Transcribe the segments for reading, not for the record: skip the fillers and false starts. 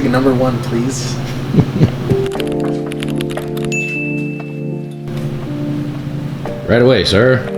a number 1, please. Right away, sir.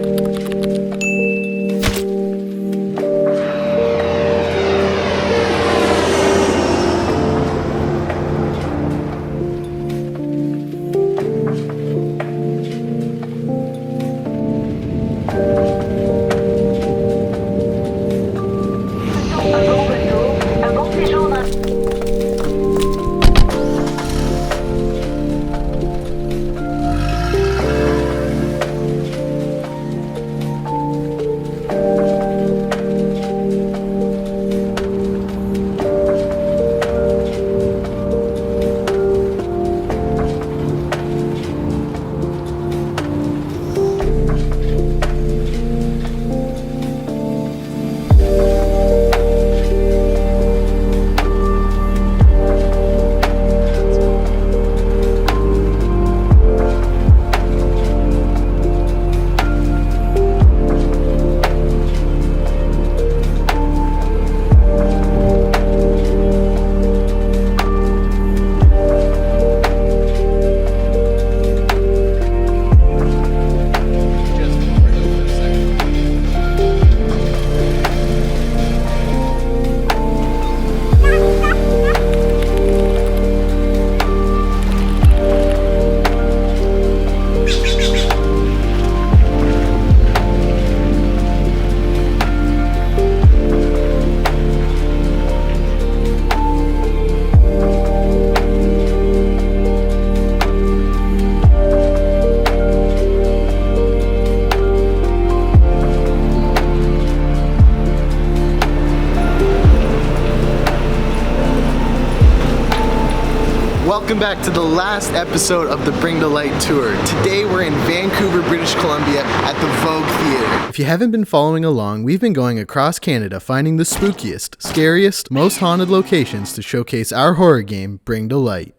Welcome back to the last episode of the Bring to Light tour. Today we're in Vancouver, British Columbia at the Vogue Theatre. If you haven't been following along, we've been going across Canada finding the spookiest, scariest, most haunted locations to showcase our horror game, Bring to Light.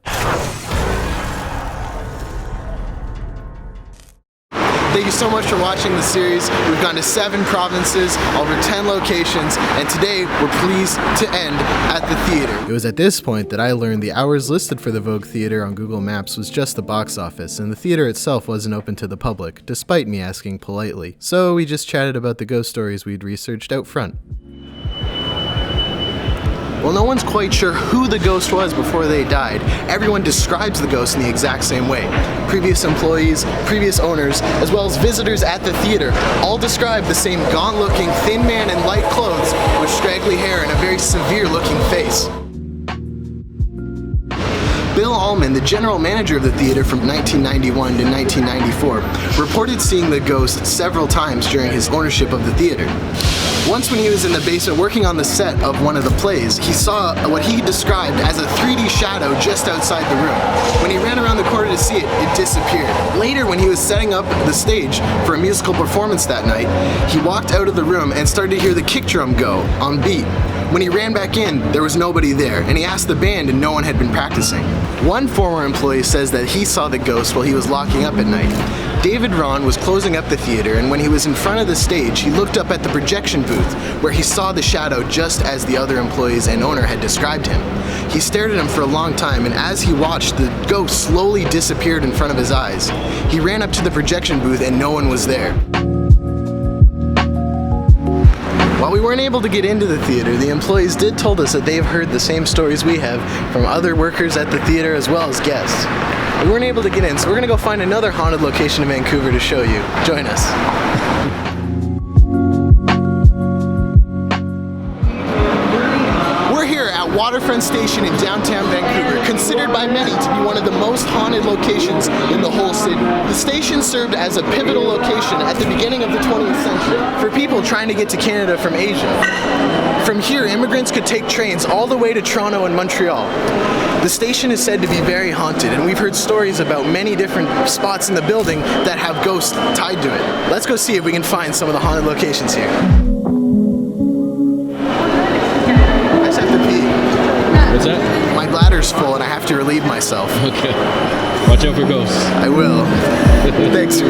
Thank you so much for watching the series. We've gone to 7 provinces, over 10 locations, and today we're pleased to end at the theater. It was at this point that I learned the hours listed for the Vogue Theater on Google Maps was just the box office, and the theater itself wasn't open to the public, despite me asking politely. So we just chatted about the ghost stories we'd researched out front. Well, no one's quite sure who the ghost was before they died. Everyone describes the ghost in the exact same way. Previous employees, previous owners, as well as visitors at the theater all describe the same gaunt-looking, thin man in light clothes with straggly hair and a very severe-looking face. Bill Allman, the general manager of the theater from 1991 to 1994, reported seeing the ghost several times during his ownership of the theater. Once when he was in the basement working on the set of one of the plays, he saw what he described as a 3D shadow just outside the room. When he ran around the corner to see it, it disappeared. Later, when he was setting up the stage for a musical performance that night, he walked out of the room and started to hear the kick drum go on beat. When he ran back in, there was nobody there, and he asked the band and no one had been practicing. One former employee says that he saw the ghost while he was locking up at night. David Ron was closing up the theater, and when he was in front of the stage, he looked up at the projection booth, where he saw the shadow just as the other employees and owner had described him. He stared at him for a long time, and as he watched, the ghost slowly disappeared in front of his eyes. He ran up to the projection booth and no one was there. While we weren't able to get into the theater, the employees did told us that they've heard the same stories we have from other workers at the theater as well as guests. We weren't able to get in, so we're gonna go find another haunted location in Vancouver to show you. Join us. We're here at Waterfront Station in downtown Vancouver, considered by many to be one of the most haunted locations in the whole city. The station served as a pivotal location at the beginning of the 20th century for people trying to get to Canada from Asia. From here, immigrants could take trains all the way to Toronto and Montreal. The station is said to be very haunted, and we've heard stories about many different spots in the building that have ghosts tied to it. Let's go see if we can find some of the haunted locations here. I just have to pee. What's that? My bladder's full and I have to relieve myself. Okay. Watch out for ghosts. I will. Thanks.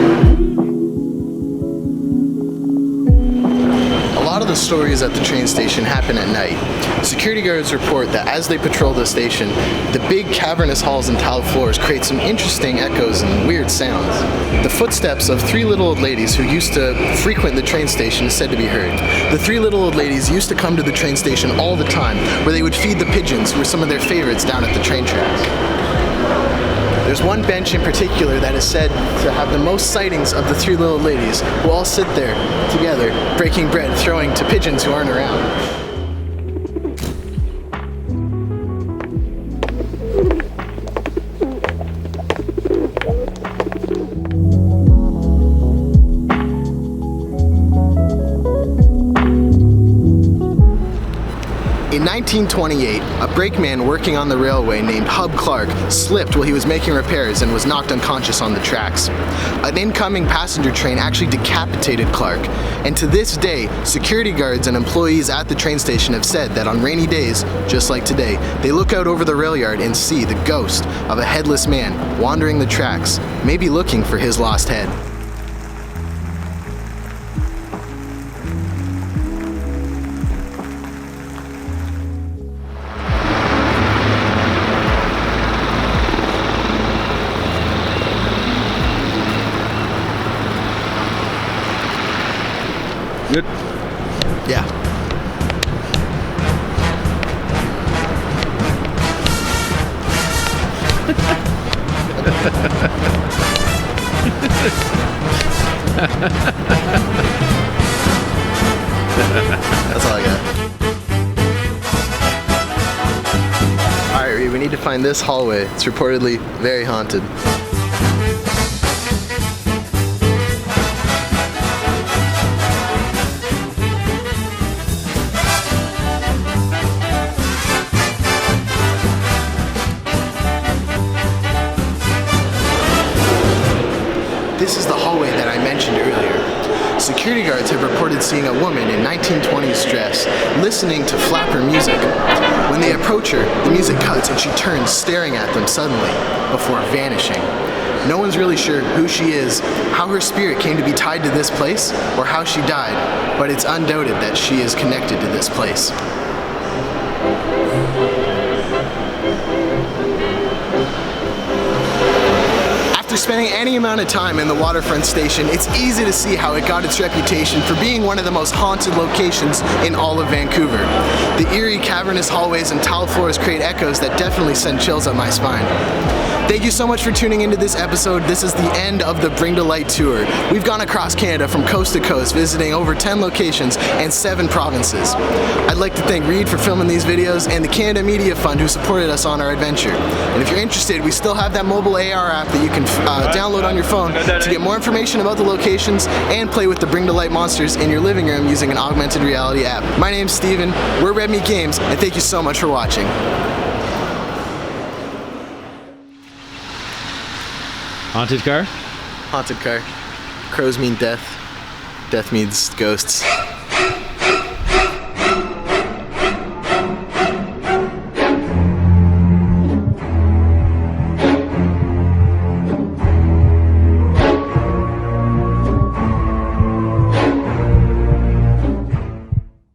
A lot of the the stories at the train station happen at night. Security guards report that as they patrol the station, the big cavernous halls and tiled floors create some interesting echoes and weird sounds. The footsteps of three little old ladies who used to frequent the train station is said to be heard. The three little old ladies used to come to the train station all the time, where they would feed the pigeons, who were some of their favorites down at the train tracks. There's one bench in particular that is said to have the most sightings of the three little ladies, who all sit there together, breaking bread, throwing to pigeons who aren't around. In 1928, a brakeman working on the railway named Hub Clark slipped while he was making repairs and was knocked unconscious on the tracks. An incoming passenger train actually decapitated Clark, and to this day, security guards and employees at the train station have said that on rainy days, just like today, they look out over the rail yard and see the ghost of a headless man wandering the tracks, maybe looking for his lost head. Good. Yeah. That's all I got. Alright, Reid, we need to find this hallway. It's reportedly very haunted. This is the hallway that I mentioned earlier. Security guards have reported seeing a woman in 1920s dress listening to flapper music. When they approach her, the music cuts and she turns, staring at them suddenly, before vanishing. No one's really sure who she is, how her spirit came to be tied to this place, or how she died, but it's undoubted that she is connected to this place. After spending any amount of time in the Waterfront station, it's easy to see how it got its reputation for being one of the most haunted locations in all of Vancouver. The eerie, cavernous hallways and tile floors create echoes that definitely send chills up my spine. Thank you so much for tuning into this episode. This is the end of the Bring to Light tour. We've gone across Canada from coast to coast, visiting over 10 locations and 7 provinces. I'd like to thank Reid for filming these videos and the Canada Media Fund who supported us on our adventure. And if you're interested, we still have that mobile AR app that you can download on your phone to get more information about the locations and play with the Bring to Light monsters in your living room using an augmented reality app. My name's Stephen, we're Red Meat Games, and thank you so much for watching. Haunted car? Haunted car. Crows mean death. Death means ghosts.